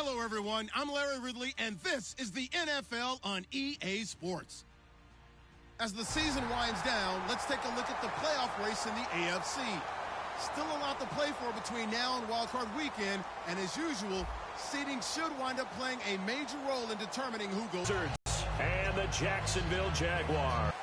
Hello, everyone. I'm Larry Ridley, and this is the NFL on EA Sports. As the season winds down, let's take a look at the playoff race in the AFC. Still a lot to play for between now and Wild Card Weekend, and as usual, seeding should wind up playing a major role in determining who goes. And the Jacksonville Jaguars.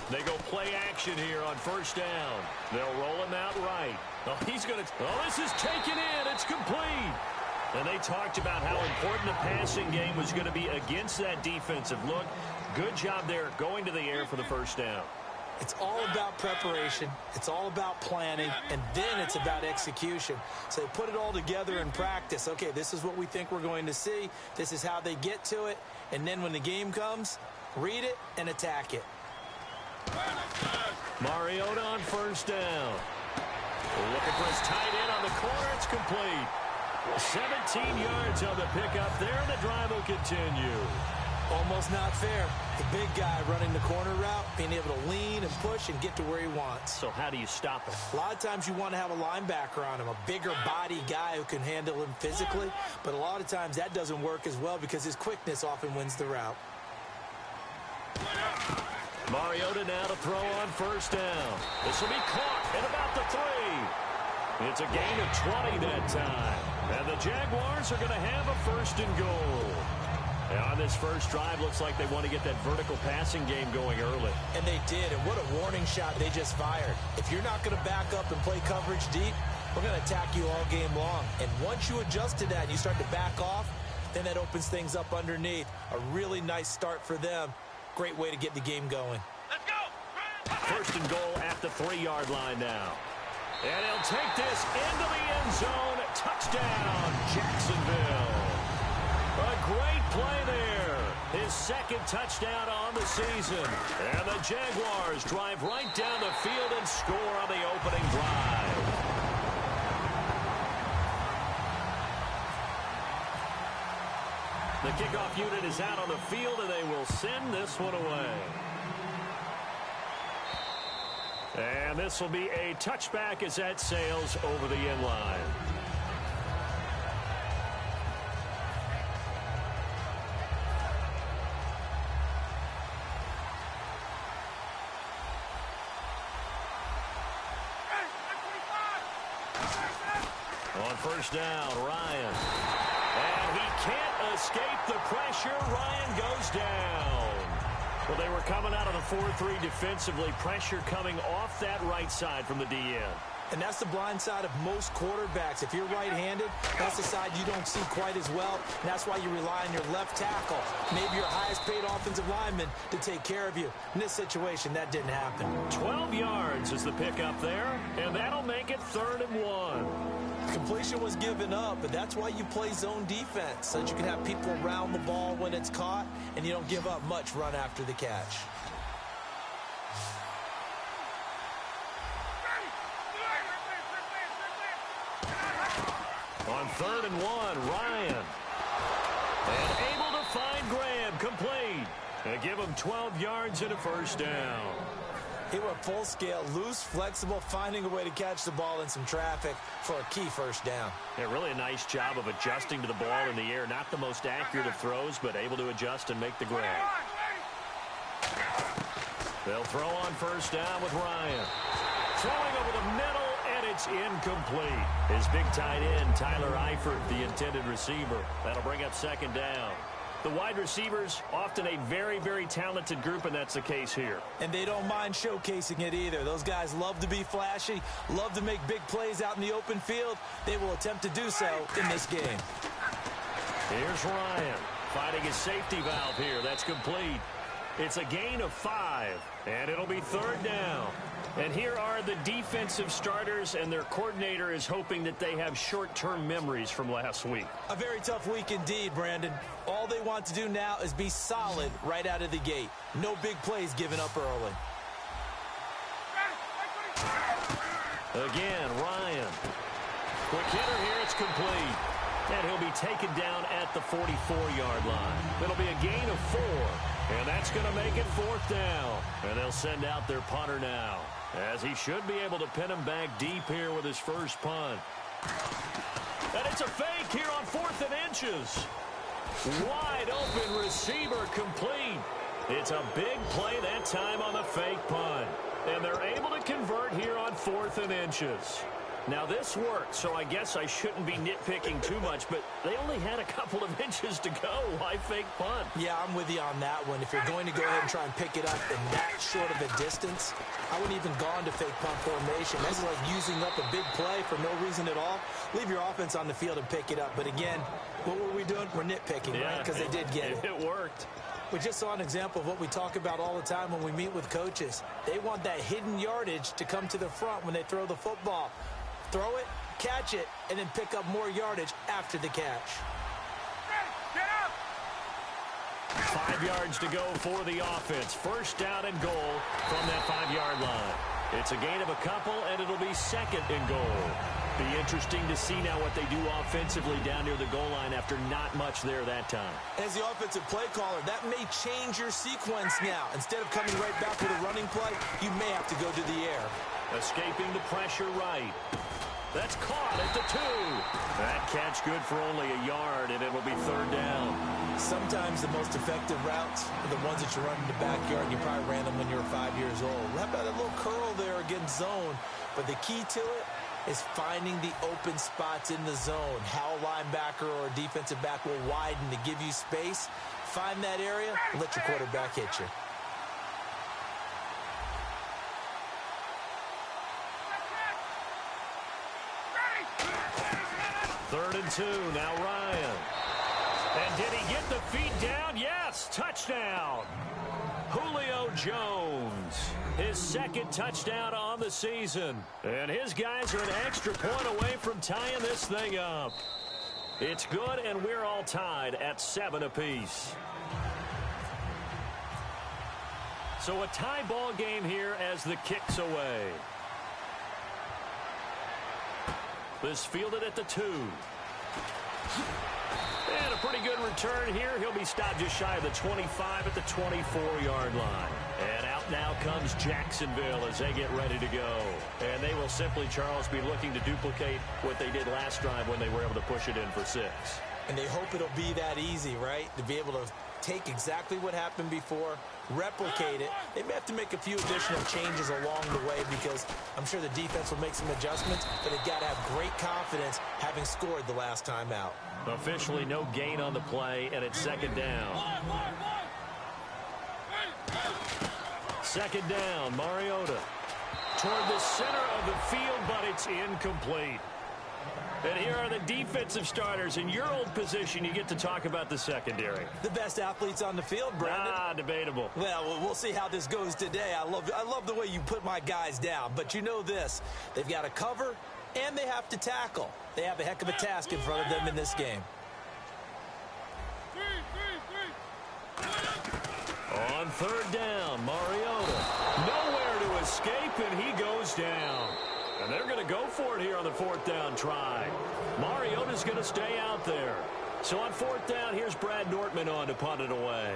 They go play action here on first down. They'll roll him out right. Oh, he's going to... Oh, this is taken in. It's complete. And they talked about how important the passing game was going to be against that defensive look. Good job there going to the air for the first down. It's all about preparation. It's all about planning. And then it's about execution. So they put it all together in practice. Okay, this is what we think we're going to see. This is how they get to it. And then when the game comes, read it and attack it. Mariota on first down. Looking for his tight end on the corner. It's complete. 17 yards on the pickup there, and the drive will continue. Almost not fair. The big guy running the corner route, being able to lean and push and get to where he wants. So how do you stop it? A lot of times you want to have a linebacker on him, a bigger body guy who can handle him physically. But a lot of times that doesn't work as well because his quickness often wins the route. Mariota now to throw on first down. This will be caught at about the 3. It's a gain of 20 that time. And the Jaguars are going to have a first and goal. And on this first drive, looks like they want to get that vertical passing game going early. And they did, and what a warning shot they just fired. If you're not going to back up and play coverage deep, we're going to attack you all game long. And once you adjust to that and you start to back off, then that opens things up underneath. A really nice start for them. Great way to get the game going. Let's go! First and goal at the 3-yard line now. And he'll take this into the end zone. Touchdown, Jacksonville. A great play there. His second touchdown on the season. And the Jaguars drive right down the field and score on the opening drive. The kickoff unit is out on the field, and they will send this one away. And this will be a touchback as that sails over the end line. On first down, Ryan. And he can't escape the pressure. Ryan goes down. Well, they were coming out of the 4-3 defensively. Pressure coming off that right side from the DN. And that's the blind side of most quarterbacks. If you're right-handed, that's the side you don't see quite as well. And that's why you rely on your left tackle, maybe your highest-paid offensive lineman, to take care of you. In this situation, that didn't happen. 12 yards is the pickup there, and that'll make it 3rd and 1. Completion was given up, but that's why you play zone defense, so that you can have people around the ball when it's caught, and you don't give up much run after the catch. On 3rd and 1, Ryan. And able to find Graham, complete. They give him 12 yards and a first down. He went full scale, loose, flexible, finding a way to catch the ball in some traffic for a key first down. Yeah, really a nice job of adjusting to the ball in the air. Not the most accurate of throws, but able to adjust and make the grab. They'll throw on first down with Ryan. Throwing over the middle, and it's incomplete. His big tight end, Tyler Eifert, the intended receiver. That'll bring up 2nd down. The wide receivers, often a very, very talented group, and that's the case here. And they don't mind showcasing it either. Those guys love to be flashy, love to make big plays out in the open field. They will attempt to do so in this game. Here's Ryan, finding his safety valve here. That's complete. It's a gain of 5, and it'll be 3rd down. And here are the defensive starters, and their coordinator is hoping that they have short-term memories from last week. A very tough week indeed, Brandon. All they want to do now is be solid right out of the gate. No big plays given up early. Again, Ryan. Quick hitter here, it's complete. And he'll be taken down at the 44-yard line. It'll be a gain of 4. And that's going to make it 4th down. And they'll send out their punter now, as he should be able to pin him back deep here with his first punt. And it's a fake here on 4th and inches. Wide open receiver complete. It's a big play that time on the fake punt. And they're able to convert here on 4th and inches. Now, this worked, so I guess I shouldn't be nitpicking too much, but they only had a couple of inches to go. Why fake punt? Yeah, I'm with you on that one. If you're going to go ahead and try and pick it up in that short of a distance, I wouldn't even gone to fake punt formation. That's like using up a big play for no reason at all. Leave your offense on the field and pick it up. But again, what were we doing? We're nitpicking, right? Because they did get it. It worked. We just saw an example of what we talk about all the time when we meet with coaches. They want that hidden yardage to come to the front when they throw the football. Throw it, catch it, and then pick up more yardage after the catch. 5 yards to go for the offense. First down and goal from that 5-yard line. It's a gain of a couple, and it'll be 2nd and goal. Be interesting to see now what they do offensively down near the goal line after not much there that time. As the offensive play caller, that may change your sequence now. Instead of coming right back with a running play, you may have to go to the air. Escaping the pressure right. That's caught at the 2. That catch good for only a yard, and it will be 3rd down. Sometimes the most effective routes are the ones that you run in the backyard, and you probably ran them when you were 5 years old. How about a little curl there against zone? But the key to it is finding the open spots in the zone. How a linebacker or a defensive back will widen to give you space. Find that area and let your quarterback hit you. Third and 2, now Ryan. And did he get the feet down? Yes, touchdown. Julio Jones, his 2nd touchdown on the season. And his guys are an extra point away from tying this thing up. It's good, and we're all tied at 7 apiece. So a tie ball game here as the kick's away. This fielded at the 2. And a pretty good return here. He'll be stopped just shy of the 25 at the 24-yard line. And out now comes Jacksonville as they get ready to go. And they will simply, Charles, be looking to duplicate what they did last drive when they were able to push it in for 6. And they hope it'll be that easy, right? To be able to take exactly what happened before, replicate it. They may have to make a few additional changes along the way because I'm sure the defense will make some adjustments, but they've got to have great confidence having scored the last time out. Officially no gain on the play, and it's 2nd down. 2nd down, Mariota. Toward the center of the field, but it's incomplete. And here are the defensive starters. In your old position, you get to talk about the secondary. The best athletes on the field, Brandon. Debatable. Well, we'll see how this goes today. I love the way you put my guys down. But you know this. They've got to cover, and they have to tackle. They have a heck of a task in front of them in this game. On 3rd down, Mariota. Nowhere to escape, and he goes down. And they're going to go for it here on the 4th down try. Mariota's going to stay out there. So on 4th down, here's Brad Nortman on to punt it away.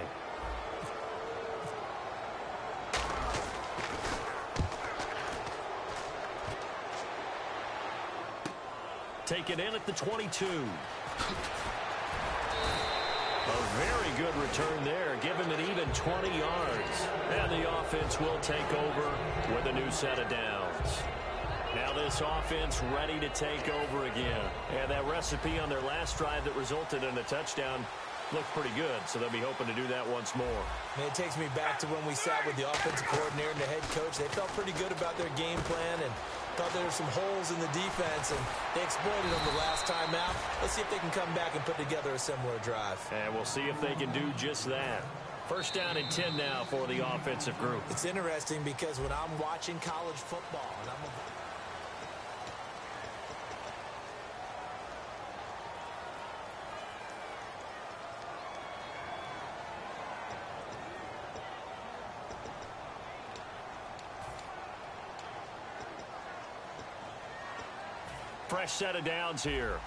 Take it in at the 22. A very good return there, giving an even 20 yards. And the offense will take over with a new set of downs. Now this offense ready to take over again. And that recipe on their last drive that resulted in a touchdown looked pretty good, so they'll be hoping to do that once more. And it takes me back to when we sat with the offensive coordinator and the head coach. They felt pretty good about their game plan and thought there were some holes in the defense, and they exploited them the last time out. Let's see if they can come back and put together a similar drive. And we'll see if they can do just that. First down and 10 now for the offensive group. It's interesting because when I'm watching college football and I'm fresh set of downs here.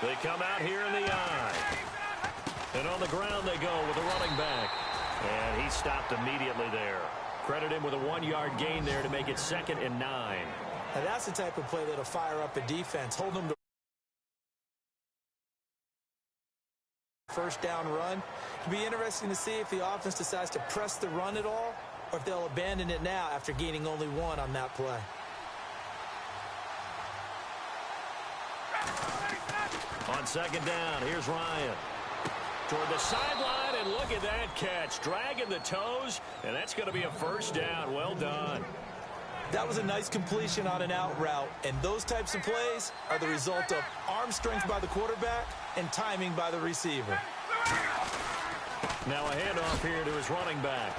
They come out here in the I. And on the ground they go with the running back. And he stopped immediately there. Credit him with a 1-yard gain there to make it 2nd and 9. Now that's the type of play that'll fire up a defense. Hold them to first down run. It'll be interesting to see if the offense decides to press the run at all, or if they'll abandon it now after gaining only 1 on that play. On 2nd down, here's Ryan. Toward the sideline, and look at that catch. Dragging the toes, and that's going to be a first down. Well done. That was a nice completion on an out route, and those types of plays are the result of arm strength by the quarterback and timing by the receiver. Now a handoff here to his running back.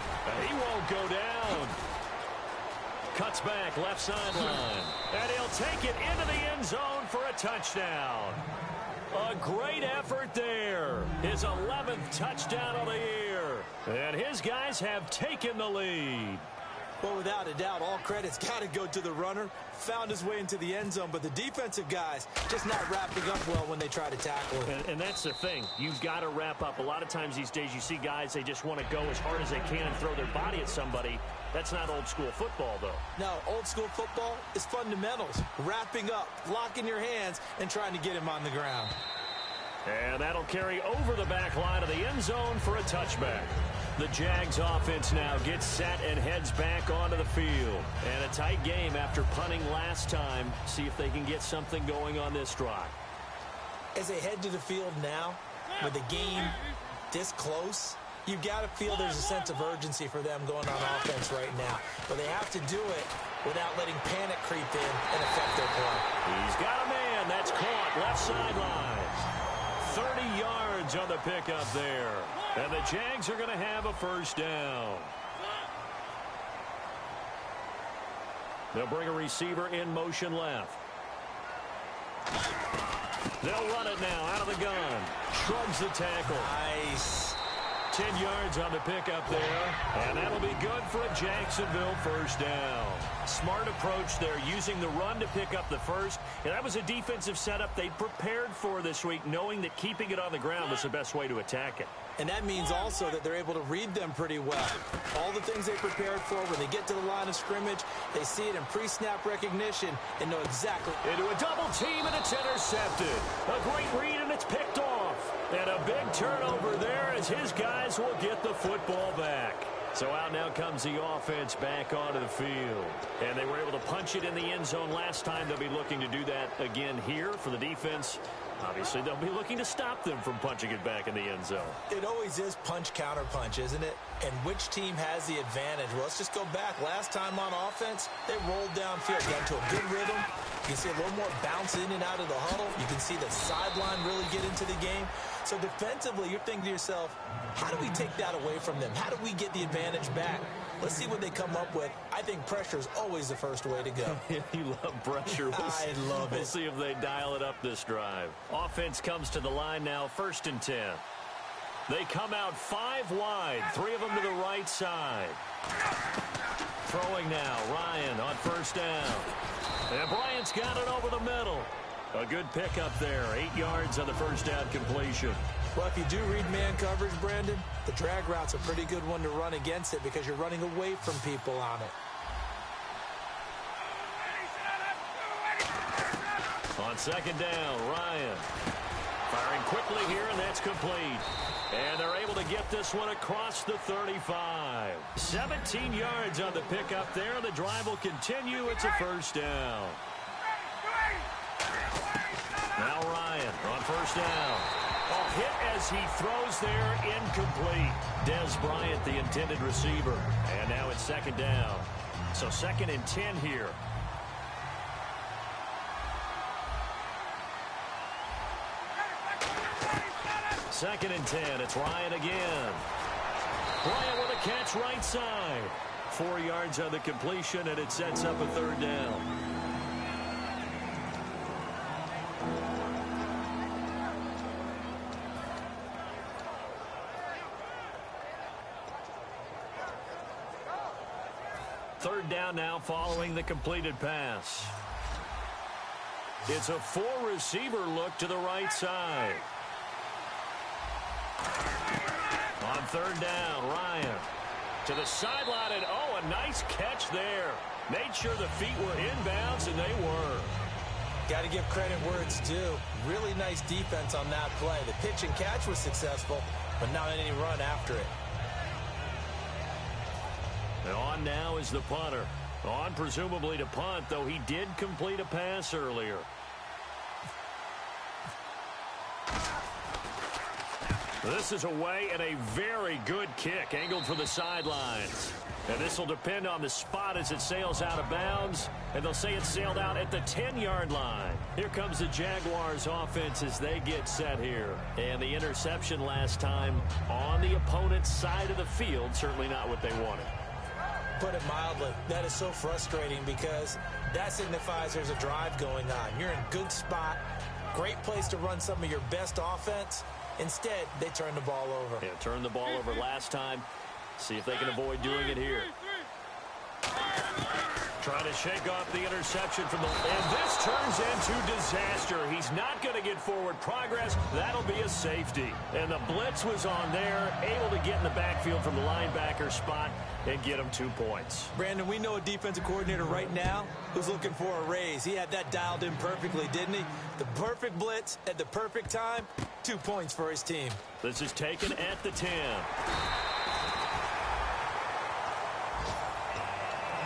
He won't go down. Cuts back, left sideline. And he'll take it into the end zone for a touchdown. A great effort there. His 11th touchdown of the year. And his guys have taken the lead. Well, without a doubt, all credit's got to go to the runner. Found his way into the end zone, but the defensive guys just not wrapping up well when they try to tackle him. And that's the thing. You've got to wrap up. A lot of times these days you see guys, they just want to go as hard as they can and throw their body at somebody. That's not old school football, though. No, old school football is fundamentals. Wrapping up, locking your hands, and trying to get him on the ground. And that'll carry over the back line of the end zone for a touchback. The Jags offense now gets set and heads back onto the field. And a tight game after punting last time. See if they can get something going on this drive. As they head to the field now, with the game this close, you've got to feel there's a sense of urgency for them going on offense right now. But they have to do it without letting panic creep in and affect their play. He's got a man. That's caught. Left sideline. 30 yards on the pickup there. And the Jags are going to have a first down. They'll bring a receiver in motion left. They'll run it now out of the gun. Shrugs the tackle. Nice. 10 yards on the pickup there. And that'll be good for a Jacksonville first down. Smart approach there, using the run to pick up the first. And that was a defensive setup they prepared for this week, knowing that keeping it on the ground was the best way to attack it. And that means also that they're able to read them pretty well. All the things they prepared for, when they get to the line of scrimmage, they see it in pre-snap recognition and know exactly. Into a double team, and it's intercepted. A great read, and it's picked off. And a big turnover there as his guys will get the football back. So out now comes the offense back onto the field. And they were able to punch it in the end zone last time. They'll be looking to do that again here for the defense. Obviously, they'll be looking to stop them from punching it back in the end zone. It always is punch-counter-punch, isn't it? And which team has the advantage? Well, let's just go back. Last time on offense, they rolled downfield, got into a good rhythm. You can see a little more bounce in and out of the huddle. You can see the sideline really get into the game. So defensively, you're thinking to yourself, how do we take that away from them? How do we get the advantage back? Let's see what they come up with. I think pressure is always the first way to go. You love pressure. I love it. We'll see if they dial it up this drive. Offense comes to the line now, 1st and 10. They come out 5 wide, 3 of them to the right side. Throwing now, Ryan on 1st down. And Bryant's got it over the middle. A good pickup there, 8 yards on the first down completion. Well, if you do read man coverage, Brandon, the drag route's a pretty good one to run against it because you're running away from people on it. On 2nd down, Ryan firing quickly here, and that's complete. And they're able to get this one across the 35. 17 yards on the pickup there. The drive will continue. It's a first down. Now Ryan on 1st down. A hit as he throws there, incomplete. Dez Bryant, the intended receiver. And now it's 2nd down. So 2nd and 10 here. Second and 10. It's Ryan again. Bryant with a catch right side. 4 yards on the completion, and it sets up a 3rd down. Third down now following the completed pass. It's a four-receiver look to the right side. On third down, Ryan to the sideline, and oh, a nice catch there. Made sure the feet were inbounds, and they were. Got to give credit where it's due. Really nice defense on that play. The pitch and catch was successful, but not any run after it. And on now is the punter. On presumably to punt, though he did complete a pass earlier. This is away and a very good kick angled for the sidelines. And this will depend on the spot as it sails out of bounds. And they'll say it sailed out at the 10-yard line. Here comes the Jaguars offense as they get set here. And the interception last time on the opponent's side of the field, certainly not what they wanted. Put it mildly, that is so frustrating because that signifies there's a drive going on. You're in a good spot, great place to run some of your best offense. Instead, they turn the ball over. Yeah, turned the ball over last time. See if they can avoid doing it here. Trying to shake off the interception from the... And this turns into disaster. He's not going to get forward progress. That'll be a safety. And the blitz was on there, able to get in the backfield from the linebacker spot and get him 2 points. Brandon, we know a defensive coordinator right now who's looking for a raise. He had that dialed in perfectly, didn't he? The perfect blitz at the perfect time. 2 points for his team. This is taken at the 10.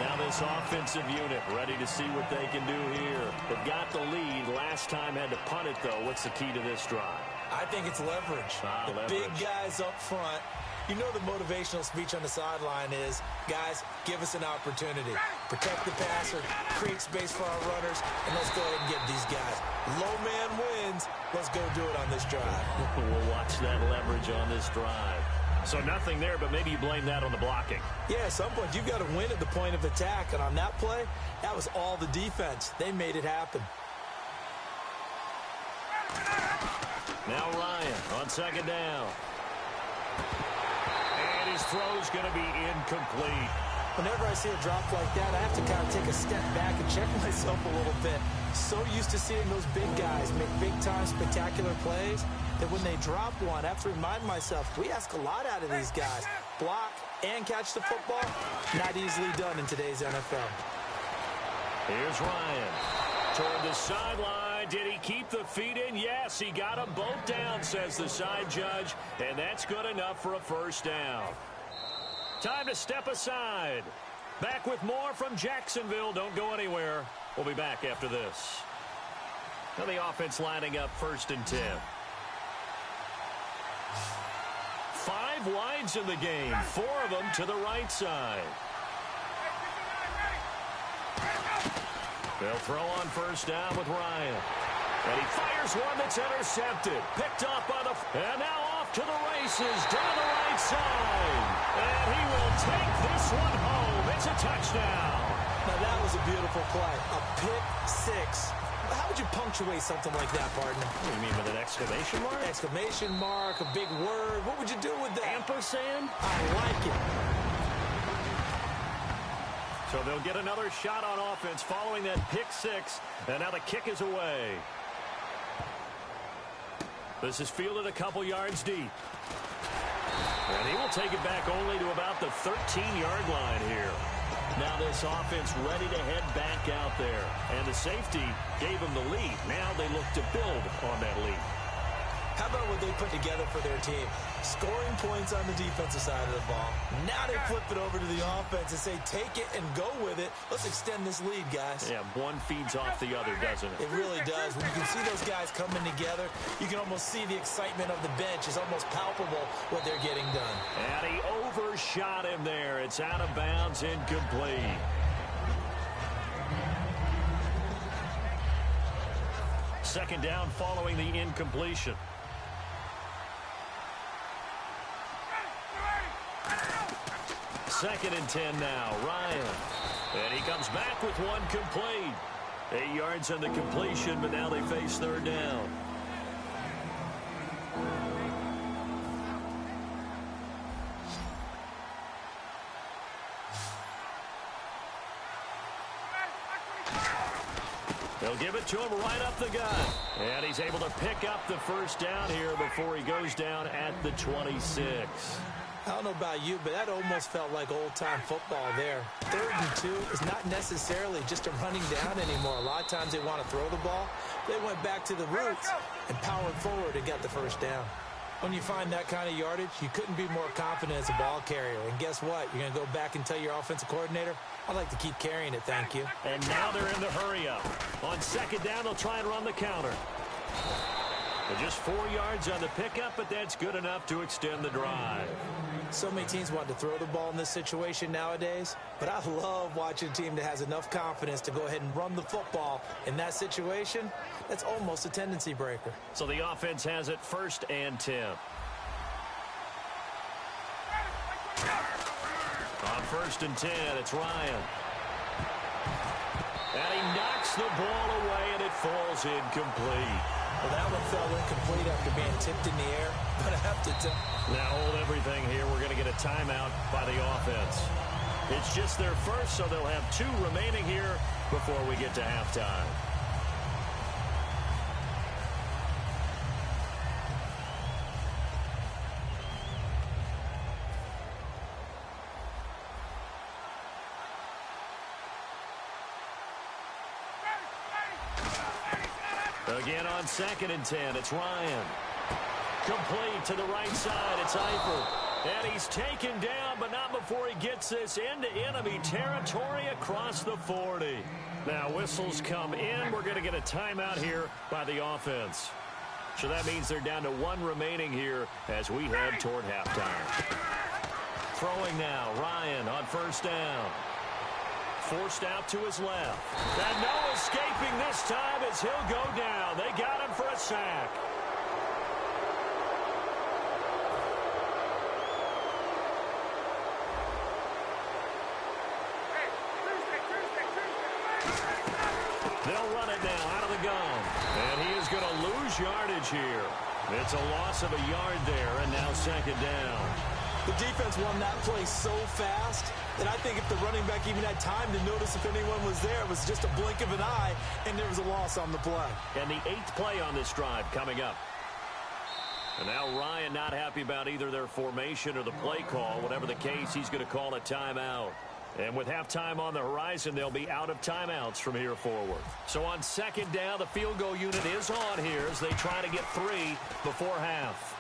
Now this offensive unit ready to see what they can do here. They've got the lead. Last time had to punt it, though. What's the key to this drive? I think it's leverage. The big guys up front. You know the motivational speech on the sideline is, guys, give us an opportunity. Protect the passer, create space for our runners, and let's go ahead and get these guys. Low man wins. Let's go do it on this drive. We'll watch that leverage on this drive. So nothing there, but maybe you blame that on the blocking. Yeah, at some point, you've got to win at the point of attack. And on that play, that was all the defense. They made it happen. Now Ryan on second down. And his throw's going to be incomplete. Whenever I see a drop like that, I have to kind of take a step back and check myself a little bit. So used to seeing those big guys make big-time spectacular plays that when they drop one, I have to remind myself, we ask a lot out of these guys. Block and catch the football, not easily done in today's NFL. Here's Ryan. Toward the sideline. Did he keep the feet in? Yes, he got them both down, says the side judge. And that's good enough for a first down. Time to step aside. Back with more from Jacksonville. Don't go anywhere. We'll be back after this. Now the offense lining up 1st and 10. 5 wides in the game. 4 of them to the right side. They'll throw on first down with Ryan. And he fires one that's intercepted. Picked up by the... And now off to the races down the right side. And he will take this one home. It's a touchdown. Now that was a beautiful play. A pick six. How would you punctuate something like that, partner? What do you mean, with an exclamation mark? Exclamation mark, a big word. What would you do with that? Ampersand? I like it. So they'll get another shot on offense following that pick six. And now the kick is away. This is fielded a couple yards deep. And he will take it back only to about the 13-yard line here. Now this offense ready to head back out there. And the safety gave them the lead. Now they look to build on that lead. How about what they put together for their team? Scoring points on the defensive side of the ball. Now they flip it over to the offense and say, take it and go with it. Let's extend this lead, guys. Yeah, one feeds off the other, doesn't it? It really does. When you can see those guys coming together, you can almost see the excitement of the bench. It's almost palpable what they're getting done. And he overshot him there. It's out of bounds, incomplete. Second down following the incompletion. Second and 10 now. Ryan. And he comes back with one complete. 8 yards on the completion, but now they face third down. They'll give it to him right up the gut. And he's able to pick up the first down here before he goes down at the 26. I don't know about you, but that almost felt like old-time football there. 3rd and 2 is not necessarily just a running down anymore. A lot of times they want to throw the ball. They went back to the roots and powered forward and got the first down. When you find that kind of yardage, you couldn't be more confident as a ball carrier. And guess what? You're going to go back and tell your offensive coordinator, I'd like to keep carrying it, thank you. And now they're in the hurry-up. On 2nd down, they'll try and run the counter. They're just 4 yards on the pickup, but that's good enough to extend the drive. So many teams want to throw the ball in this situation nowadays, but I love watching a team that has enough confidence to go ahead and run the football. In that situation, that's almost a tendency breaker. So the offense has it 1st and 10. On 1st and 10, it's Ryan. And he knocks the ball away, and it falls incomplete. Well, that one fell incomplete after being tipped in the air, but I have to tell. Now hold everything here. We're going to get a timeout by the offense. It's just their first, so they'll have 2 remaining here before we get to halftime. Again on 2nd and 10, it's Ryan. Complete to the right side, it's Eifert. And he's taken down, but not before he gets this into enemy territory across the 40. Now whistles come in. We're going to get a timeout here by the offense. So that means they're down to 1 remaining here as we head toward halftime. Throwing now, Ryan on 1st down. Forced out to his left. And no escaping this time as he'll go down. They got him for a sack. They'll run it now out of the gun. And he is going to lose yardage here. It's a loss of a yard there, and now 2nd down. The defense won that play so fast that I think if the running back even had time to notice if anyone was there, it was just a blink of an eye, and there was a loss on the play. And the 8th play on this drive coming up. And now Ryan not happy about either their formation or the play call. Whatever the case, he's going to call a timeout. And with halftime on the horizon, they'll be out of timeouts from here forward. So on 2nd down, the field goal unit is on here as they try to get 3 before half.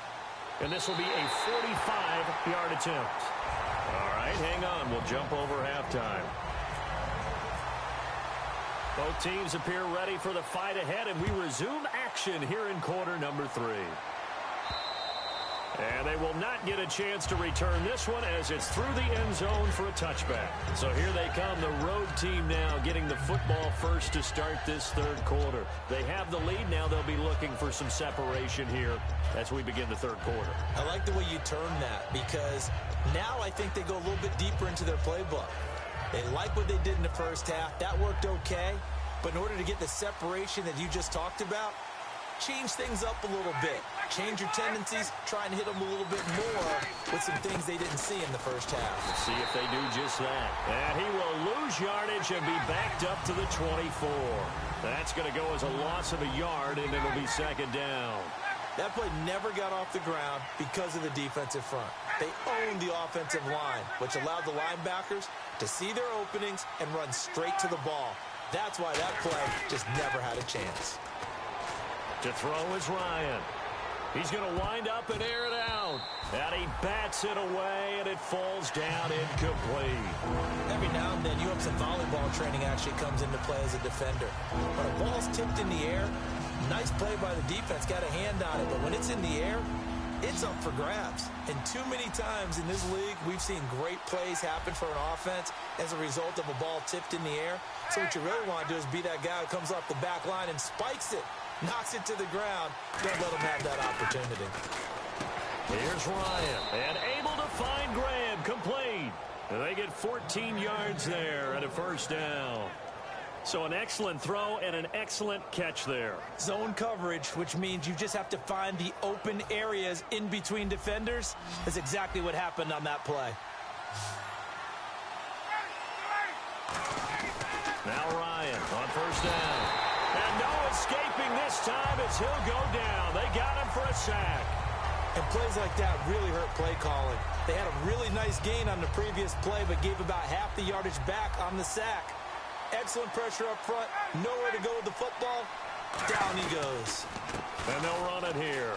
And this will be a 45-yard attempt. All right, hang on. We'll jump over halftime. Both teams appear ready for the fight ahead, and we resume action here in quarter number 3. And they will not get a chance to return this one as it's through the end zone for a touchback. So here they come, the road team now getting the football first to start this 3rd quarter. They have the lead now. They'll be looking for some separation here as we begin the 3rd quarter. I like the way you turn that because now I think they go a little bit deeper into their playbook. They like what they did in the first half. That worked okay. But in order to get the separation that you just talked about, change things up a little bit. Change your tendencies, try and hit them a little bit more with some things they didn't see in the first half. Let's see if they do just that. And he will lose yardage and be backed up to the 24. That's going to go as a loss of a yard, and it'll be 2nd down. That play never got off the ground because of the defensive front. They owned the offensive line, which allowed the linebackers to see their openings and run straight to the ball. That's why that play just never had a chance. To throw is Ryan. He's going to wind up and air it out. And he bats it away, and it falls down incomplete. Every now and then, you have some volleyball training actually comes into play as a defender. When a ball's tipped in the air, nice play by the defense, got a hand on it. But when it's in the air, it's up for grabs. And too many times in this league, we've seen great plays happen for an offense as a result of a ball tipped in the air. So what you really want to do is be that guy who comes off the back line and spikes it, knocks it to the ground. Don't let him have that opportunity. Here's Ryan, and able to find Graham, complete. And they get 14 yards there and a 1st down. So an excellent throw and an excellent catch there. Zone coverage, which means you just have to find the open areas in between defenders. That's exactly what happened on that play. Now Ryan on 1st down. hoping this time as he'll go down. They got him for a sack. And plays like that really hurt play calling. They had a really nice gain on the previous play, but gave about half the yardage back on the sack. Excellent pressure up front. Nowhere to go with the football. Down he goes. And they'll run it here.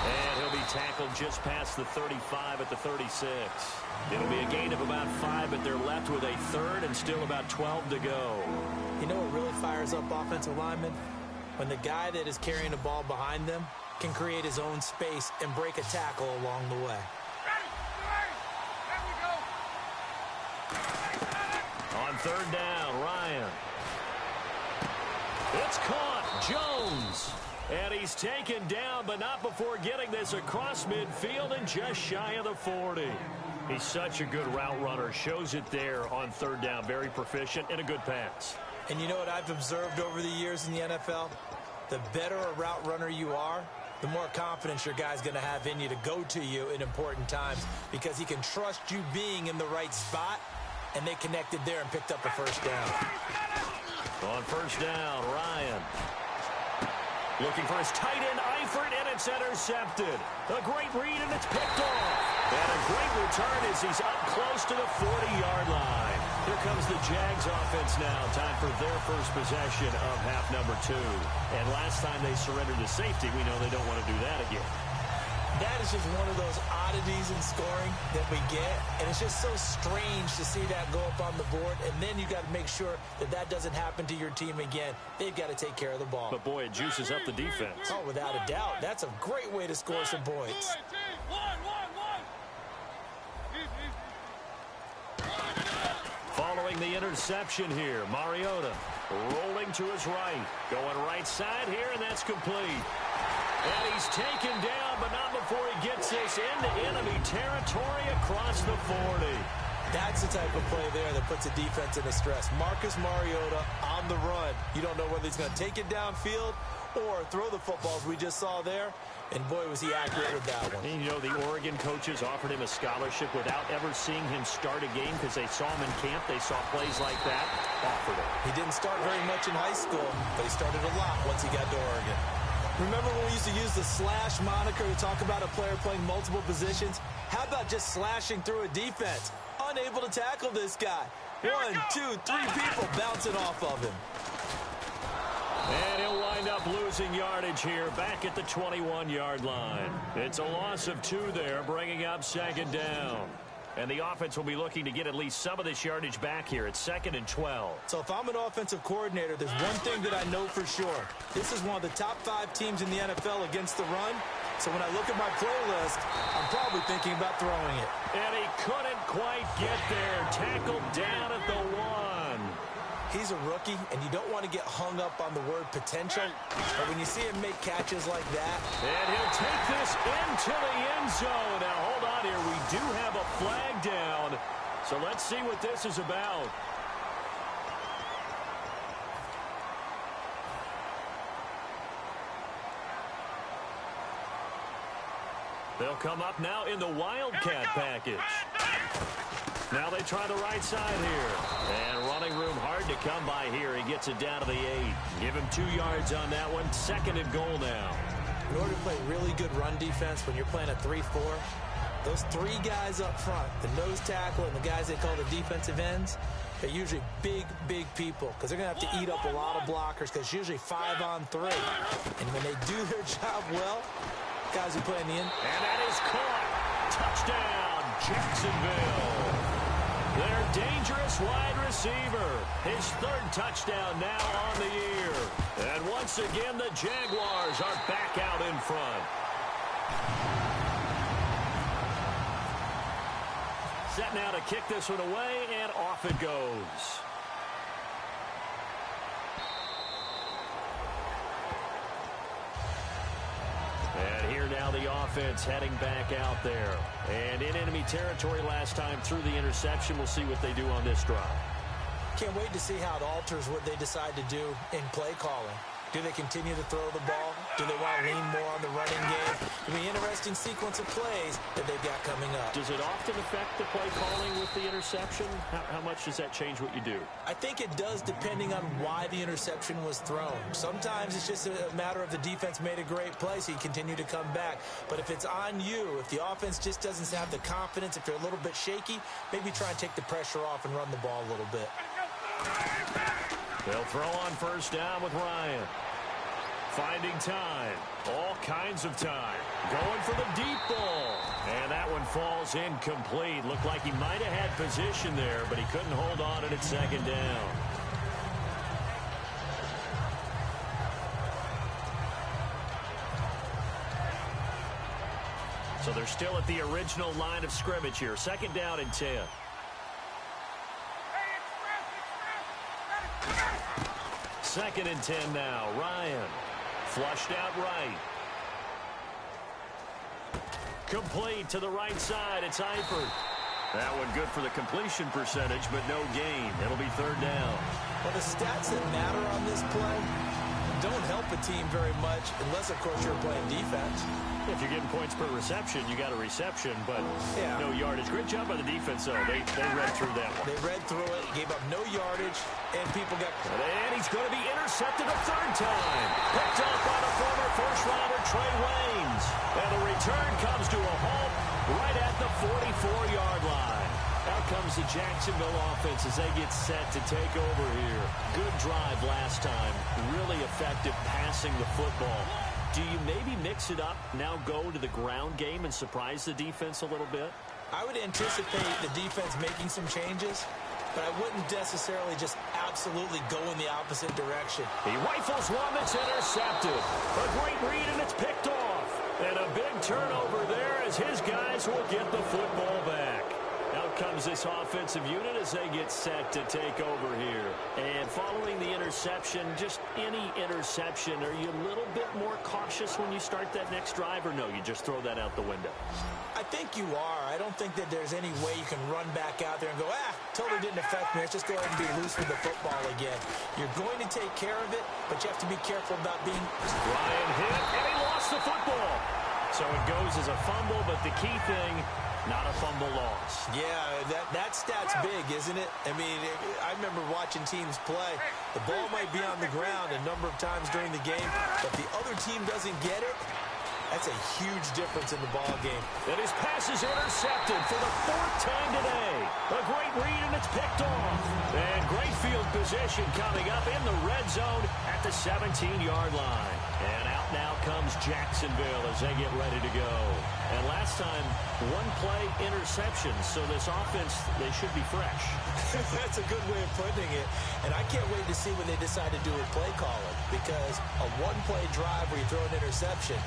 And he'll be tackled just past the 35 at the 36. It'll be a gain of about 5, but they're left with a third and still about 12 to go. You know what really fires up offensive linemen? When the guy that is carrying the ball behind them can create his own space and break a tackle along the way. On third down, Ryan. It's caught. Jones. And he's taken down, but not before getting this across midfield and just shy of the 40. He's such a good route runner. Shows it there on third down. Very proficient and a good pass. And you know what I've observed over the years in the NFL? The better a route runner you are, the more confidence your guy's going to have in you to go to you in important times because he can trust you being in the right spot, and they connected there and picked up a first down. On first down, Ryan. Looking for his tight end, Eifert, and it's intercepted. A great read, and it's picked off. And a great return as he's up close to the 40-yard line. Here comes the Jags offense now. Time for their first possession of half number 2. And last time they surrendered to safety, we know they don't want to do that again. That is just one of those oddities in scoring that we get, and it's just so strange to see that go up on the board, and then you got to make sure that that doesn't happen to your team again. They've got to take care of the ball. But, boy, it juices up the defense. Oh, without a doubt. That's a great way to score some points. Following the interception here, Mariota rolling to his right. Going right side here, and that's complete. And he's taken down, but not before he gets this into enemy territory across the 40. That's the type of play there that puts a defense into stress. Marcus Mariota on the run. You don't know whether he's going to take it downfield or throw the footballs we just saw there. And, boy, was he accurate with that one. And, you know, the Oregon coaches offered him a scholarship without ever seeing him start a game because they saw him in camp. They saw plays like that. Offered him. He didn't start very much in high school, but he started a lot once he got to Oregon. Remember when we used to use the slash moniker to talk about a player playing multiple positions? How about just slashing through a defense? Unable to tackle this guy. 1, 2, 3 people bouncing off of him. And he'll wind up losing yardage here back at the 21-yard line. It's a loss of 2 there, bringing up second down. And the offense will be looking to get at least some of this yardage back here at 2nd and 12. So if I'm an offensive coordinator, there's one thing that I know for sure. This is one of the top 5 teams in the NFL against the run. So when I look at my playlist, I'm probably thinking about throwing it. And he couldn't quite get there. Tackled down at the 1. He's a rookie, and you don't want to get hung up on the word potential. But when you see him make catches like that. And he'll take this into the end zone. Now, hold on here. We do have a flag down. So let's see what this is about. They'll come up now in the Wildcat package. Now they try the right side here. And running room hard to come by here. He gets it down to the 8. Give him 2 yards on that one. 2nd and goal now. In order to play really good run defense when you're playing a 3-4, those 3 guys up front, the nose tackle and the guys they call the defensive ends, they're usually big, big people because they're going to have to eat up a lot of blockers because it's usually 5 on 3. And when they do their job well, guys who play in the end. And that is caught. Touchdown, Jacksonville. Their dangerous wide receiver. His 3rd touchdown now on the year. And once again, the Jaguars are back out in front. Set now to kick this one away, and off it goes. And here now the offense heading back out there. And in enemy territory last time through the interception. We'll see what they do on this drive. Can't wait to see how it alters what they decide to do in play calling. Do they continue to throw the ball? Do they want to lean more on the running game? It'll be an interesting sequence of plays that they've got coming up. Does it often affect the play calling with the interception? How much does that change what you do? I think it does depending on why the interception was thrown. Sometimes it's just a matter of the defense made a great play, so you continue to come back. But if it's on you, if the offense just doesn't have the confidence, if they're a little bit shaky, maybe try and take the pressure off and run the ball a little bit. They'll throw on first down with Ryan. Finding time. All kinds of time. Going for the deep ball. And that one falls incomplete. Looked like he might have had position there, but he couldn't hold on at second down. So they're still at the original line of scrimmage here. Second down and 10. Second and 10 now. Ryan. Flushed out right. Complete to the right side. It's Eifert. That one good for the completion percentage, but no gain. It'll be third down. Well, the stats that matter on this play don't help a team very much unless, of course, you're playing defense. If you're getting points per reception, you got a reception, but no yardage. Great job by the defense, though. They read through that one. They read through it, gave up no yardage, and people got... And he's going to be intercepted a third time. Picked up by the former first-rounder Trey Waynes. And the return comes to a halt right at the 44-yard line. Out comes the Jacksonville offense as they get set to take over here. Good drive last time. Really effective passing the football. Do you maybe mix it up, now go to the ground game and surprise the defense a little bit? I would anticipate the defense making some changes, but I wouldn't necessarily just absolutely go in the opposite direction. He rifles one that's intercepted. A great read, and it's picked off. And a big turnover there as his guys will get the football back. Out comes this offensive unit as they get set to take over here. And following the interception, just any interception, are you a little bit more cautious when you start that next drive, or no, you just throw that out the window? I think you are. I don't think that there's any way you can run back out there and go, totally didn't affect me. Let's just go ahead and be loose with the football again. You're going to take care of it, but you have to be careful about being... Ryan hit, and he lost the football. So it goes as a fumble, but the key thing... not a fumble loss. Yeah, that stat's big, isn't it? I mean, I remember watching teams play. The ball might be on the ground a number of times during the game, but the other team doesn't get it. That's a huge difference in the ball game. And his pass is intercepted for the fourth time today. A great read, and it's picked off. And great field position coming up in the red zone at the 17-yard line. And out now comes Jacksonville as they get ready to go. And last time, one-play interception, so this offense, they should be fresh. That's a good way of putting it. And I can't wait to see what they decide to do with play calling, because a one-play drive where you throw an interception,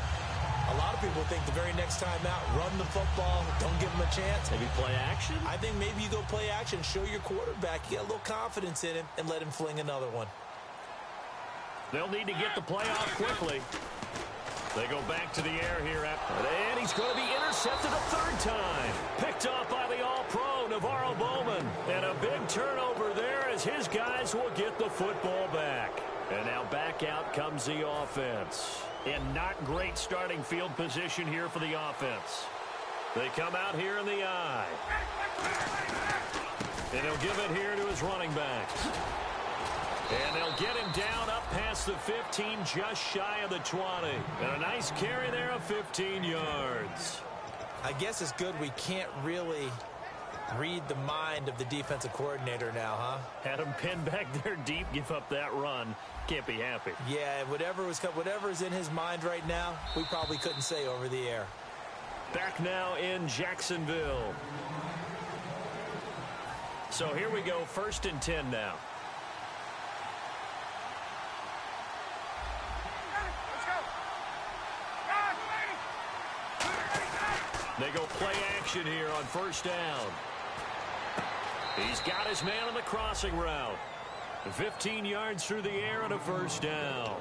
a lot of people think the very next time out, run the football, don't give them a chance. Maybe play action? I think maybe you go play action, show your quarterback, you got a little confidence in him, and let him fling another one. They'll need to get the play off quickly. They go back to the air here. And he's going to be intercepted a third time. Picked off by the all-pro, Navarro Bowman. And a big turnover there as his guys will get the football back. And now back out comes the offense. And not great starting field position here for the offense. They come out here in the I. And he'll give it here to his running backs. And they'll get him down up past the 15, just shy of the 20. And a nice carry there of 15 yards. I guess it's good we can't really read the mind of the defensive coordinator now, huh? Had him pinned back there deep, give up that run. Can't be happy. Yeah, whatever's in his mind right now, we probably couldn't say over the air. Back now in Jacksonville. So here we go, 1st and 10 now. They go play action here on first down. He's got his man on the crossing route. 15 yards through the air and a first down.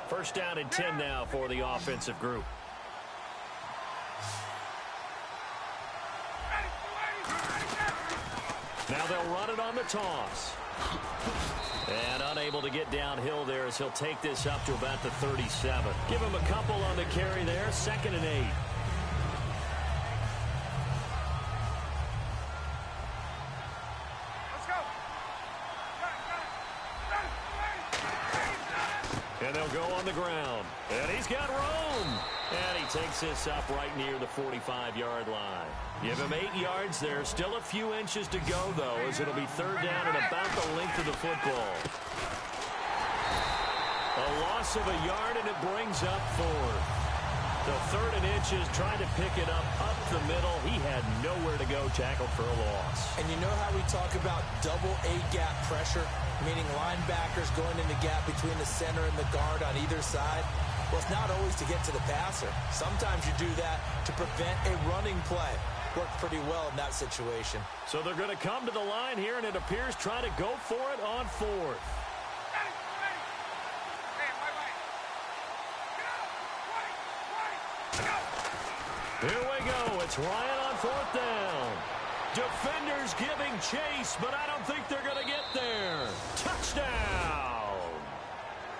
First down and 10 now for the offensive group. Now they'll run it on the toss. And unable to get downhill there as he'll take this up to about the 37. Give him a couple on the carry there. 2nd and 8. And they'll go on the ground. And he's got room. And he takes this up right near the 45-yard line. Give him 8 yards there. Still a few inches to go, though, as it'll be 3rd down and about the length of the football. A loss of a yard, and it brings up 4th. The 3rd and inches, trying to pick it up the middle. He had nowhere to go, tackled for a loss. And you know how we talk about double A-gap pressure, meaning linebackers going in the gap between the center and the guard on either side? Well, it's not always to get to the passer. Sometimes you do that to prevent a running play. Worked pretty well in that situation. So they're going to come to the line here, and it appears trying to go for it on 4th. Here we go. It's Ryan on 4th down. Defenders giving chase, but I don't think they're going to get there. Touchdown.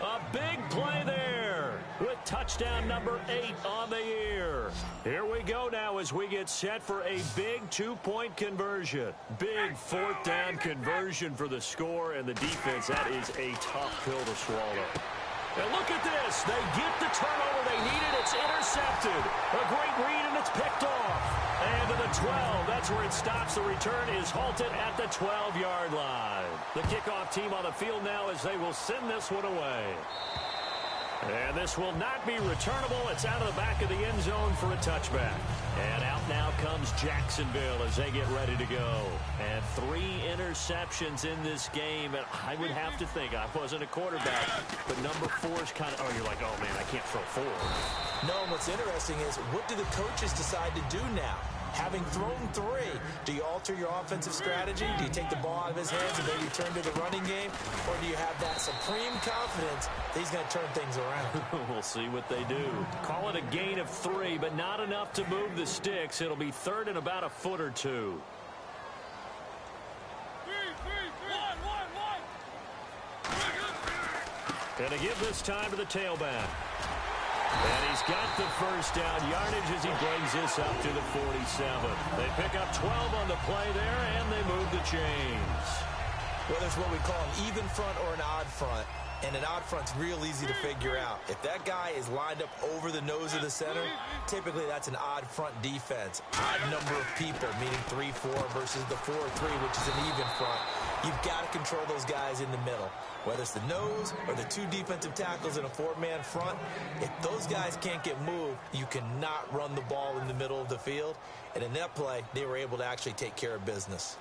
A big play there with touchdown number 8 on the year. Here we go now as we get set for a big 2-point conversion. Big 4th down conversion for the score, and the defense, that is a tough pill to swallow. And look at this. They get the turnover they needed. It's intercepted. A great read, and it's picked off. And to the 12. That's where it stops. The return is halted at the 12-yard line. The kickoff team on the field now as they will send this one away. And this will not be returnable. It's out of the back of the end zone for a touchback. And out now comes Jacksonville as they get ready to go. And 3 interceptions in this game. And I would have to think, I wasn't a quarterback, but number 4 is kind of, oh, you're like, oh, man, I can't throw 4. No, and what's interesting is, what do the coaches decide to do now? Having thrown 3, do you alter your offensive strategy? Do you take the ball out of his hands and maybe turn to the running game? Or do you have that supreme confidence that he's going to turn things around? We'll see what they do. Call it a gain of 3, but not enough to move the sticks. It'll be 3rd and about a foot or 2. Gonna give this time to the tailback. And he's got the 1st down yardage as he brings this up to the 47. They pick up 12 on the play there, and they move the chains. Whether it's what we call an even front or an odd front, and an odd front's real easy to figure out. If that guy is lined up over the nose of the center, typically that's an odd front defense. Odd number of people, meaning 3-4 versus the 4-3, which is an even front. You've got to control those guys in the middle. Whether it's the nose or the 2 defensive tackles in a 4-man front, if those guys can't get moved, you cannot run the ball in the middle of the field. And in that play, they were able to actually take care of business.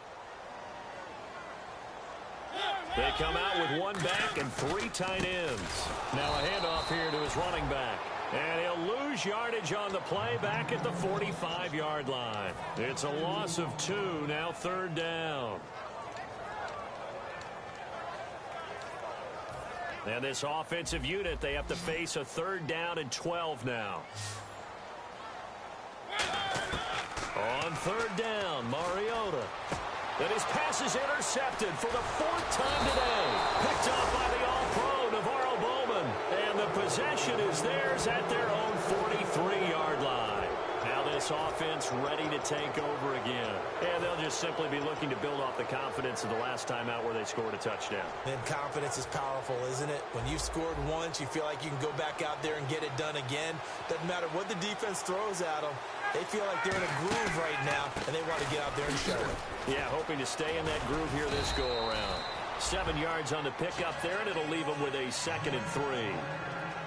They come out with 1 back and 3 tight ends. Now a handoff here to his running back. And he'll lose yardage on the play back at the 45-yard line. It's a loss of 2, now 3rd down. And this offensive unit, they have to face a 3rd down and 12 now. On 3rd down, Mariota. And his pass is intercepted for the 4th time today. Picked off by the all-pro, Navarro Bowman. And the possession is theirs at their own 43-yard line. Now this offense ready to take over again. And they'll just simply be looking to build off the confidence of the last time out where they scored a touchdown. And confidence is powerful, isn't it? When you've scored once, you feel like you can go back out there and get it done again. Doesn't matter what the defense throws at them. They feel like they're in a groove right now, and they want to get out there and show it. Yeah, hoping to stay in that groove here this go-around. 7 yards on the pickup there, and it'll leave them with a 2nd and 3.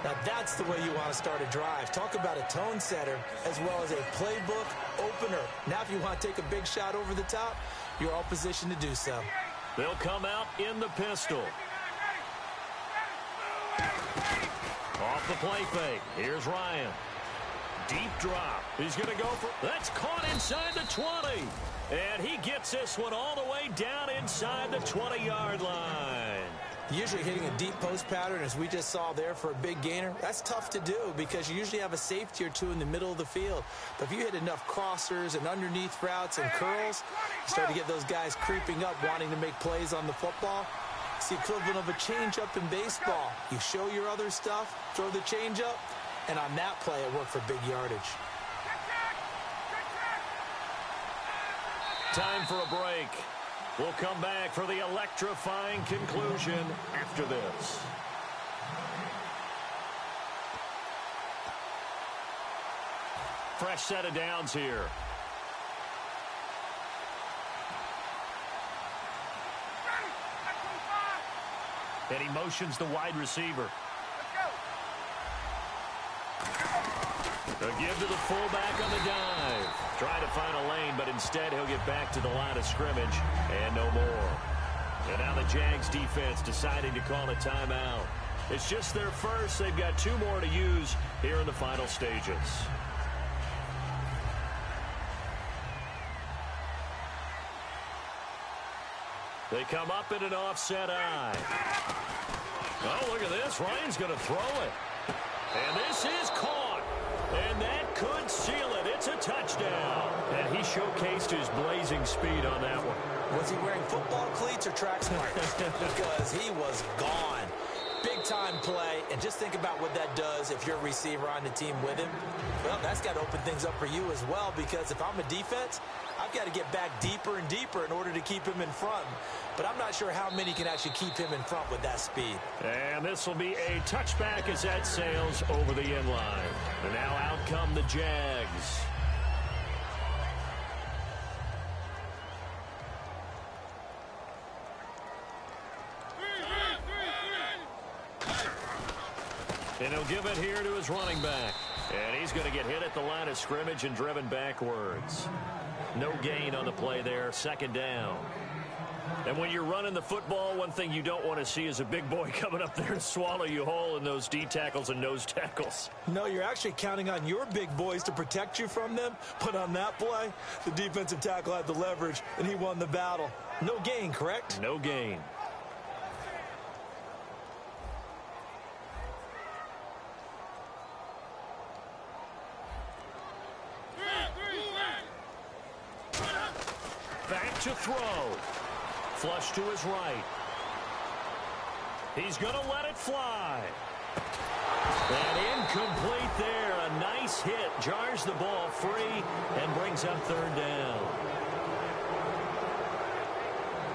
Now that's the way you want to start a drive. Talk about a tone setter as well as a playbook opener. Now if you want to take a big shot over the top, you're all positioned to do so. They'll come out in the pistol. Off the play fake. Here's Ryan. Deep drop. He's going to go for... That's caught inside the 20. And he gets this one all the way down inside the 20-yard line. Usually hitting a deep post pattern, as we just saw there for a big gainer, that's tough to do because you usually have a safety or two in the middle of the field. But if you hit enough crossers and underneath routes and curls, you start to get those guys creeping up, wanting to make plays on the football. It's the equivalent of a changeup in baseball. You show your other stuff, throw the changeup, and on that play, it worked for big yardage. Time for a break. We'll come back for the electrifying conclusion after this. Fresh set of downs here. And he motions the wide receiver. A give to the fullback on the dive. Trying to find a lane, but instead he'll get back to the line of scrimmage and no more. And now the Jags defense deciding to call a timeout. It's just their first. They've got 2 more to use here in the final stages. They come up in an offset eye. Oh, look at this. Ryan's going to throw it. And this is caught. And that could seal it. It's a touchdown. And he showcased his blazing speed on that one. Was he wearing football cleats or track smarts? Because he was gone. Big-time play. And just think about what that does if you're a receiver on the team with him. Well, that's got to open things up for you as well, because if I'm a defense, I've got to get back deeper and deeper in order to keep him in front. But I'm not sure how many can actually keep him in front with that speed. And this will be a touchback as that sails over the end line. And now out come the Jags. And he'll give it here to his running back. And he's going to get hit at the line of scrimmage and driven backwards. No gain on the play there, second down. And when you're running the football, one thing you don't want to see is a big boy coming up there and swallow you whole in those D tackles and nose tackles. No, you're actually counting on your big boys to protect you from them. But on that play, the defensive tackle had the leverage, and he won the battle. No gain, correct? No gain. Back to throw. Flush to his right. He's going to let it fly. And incomplete there. A nice hit. Jars the ball free and brings up third down.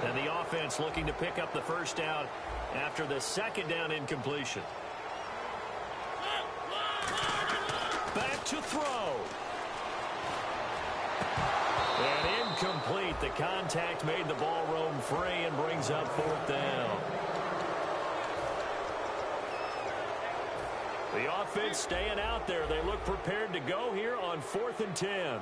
And the offense looking to pick up the first down after the second down incompletion. Back to throw. And incomplete. The contact made the ball roam free and brings up fourth down. The offense staying out there. They look prepared to go here on 4th and 10.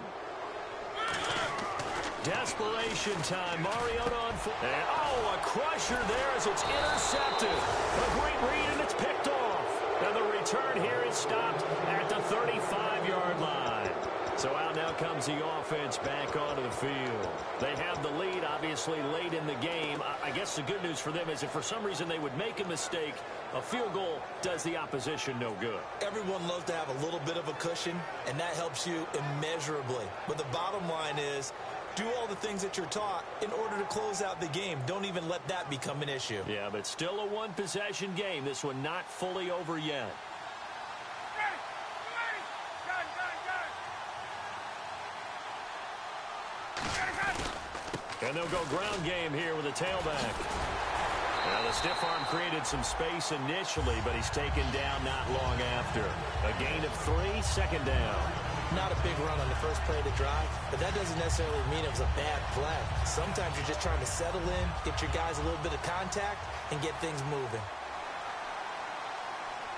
Desperation time. Mariota on foot. And, oh, a crusher there as it's intercepted. A great read, and it's picked off. And the return here is stopped at the 35-yard line. So out now comes the offense back onto the field. They have the lead, obviously, late in the game. I guess the good news for them is if for some reason they would make a mistake, a field goal does the opposition no good. Everyone loves to have a little bit of a cushion, and that helps you immeasurably. But the bottom line is, do all the things that you're taught in order to close out the game. Don't even let that become an issue. Yeah, but still a one-possession game. This one not fully over yet. And they'll go ground game here with a tailback. Now the stiff arm created some space initially, but he's taken down not long after. A gain of 3, second down. Not a big run on the first play of the drive, but that doesn't necessarily mean it was a bad play. Sometimes you're just trying to settle in, get your guys a little bit of contact, and get things moving.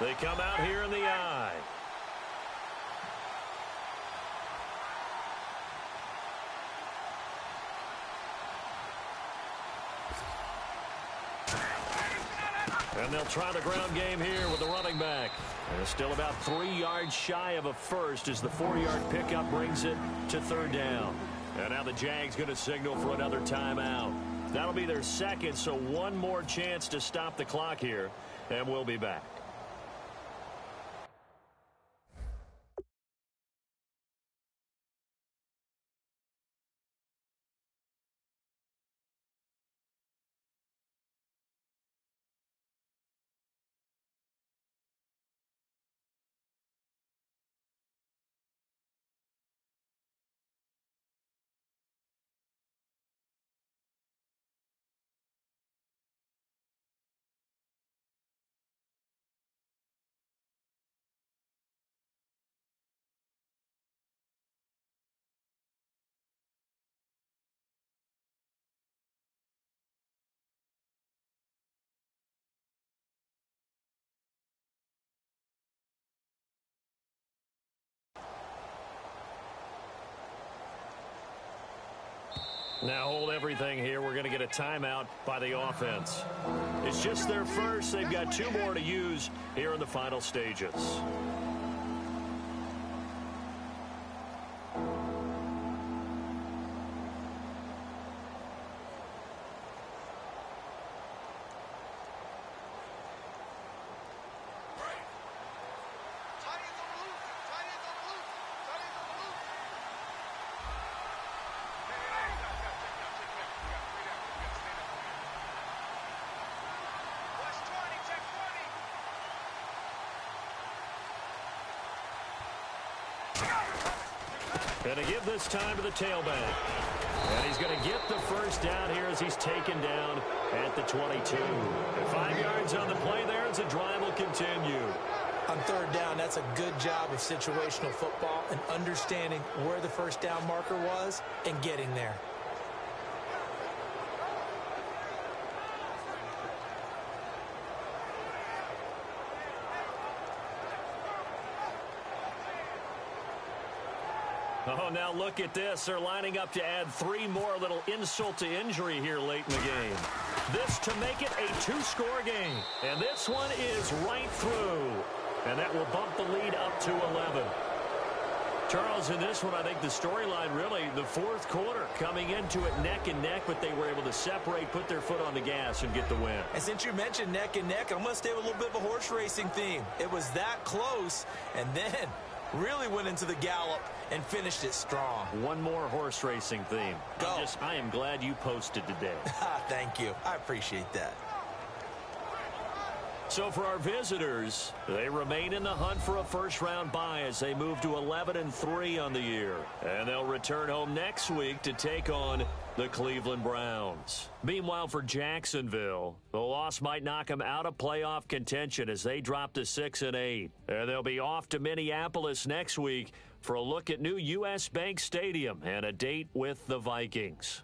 They come out here in the eye. And they'll try the ground game here with the running back. And it's still about 3 yards shy of a first as the 4-yard pickup brings it to third down. And now the Jags going to signal for another timeout. That'll be their second, so one more chance to stop the clock here, and we'll be back. Now hold everything here. We're going to get a timeout by the offense. It's just their first. They've got 2 more to use here in the final stages. Going to give this time to the tailback. And he's going to get the first down here as he's taken down at the 22. 5 yards on the play there as the drive will continue. On third down, that's a good job of situational football and understanding where the first down marker was and getting there. Oh, now look at this. They're lining up to add 3 more, little insult to injury here late in the game. This to make it a 2-score game. And this one is right through. And that will bump the lead up to 11. Charles, in this one, I think the storyline really, the fourth quarter, coming into it neck and neck, but they were able to separate, put their foot on the gas, and get the win. And since you mentioned neck and neck, I'm going to stay with a little bit of a horse racing theme. It was that close, and then really went into the gallop and finished it strong. One more horse racing theme. Go. I am glad you posted today. Thank you. I appreciate that. So for our visitors, they remain in the hunt for a first-round bye as they move to 11-3 on the year. And they'll return home next week to take on the Cleveland Browns. Meanwhile, for Jacksonville, the loss might knock them out of playoff contention as they drop to 6-8. And they'll be off to Minneapolis next week for a look at new U.S. Bank Stadium and a date with the Vikings.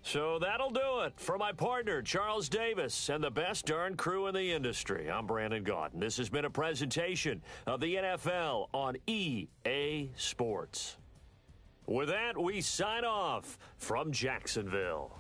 So that'll do it. For my partner, Charles Davis, and the best darn crew in the industry, I'm Brandon Gaudin. This has been a presentation of the NFL on EA Sports. With that, we sign off from Jacksonville.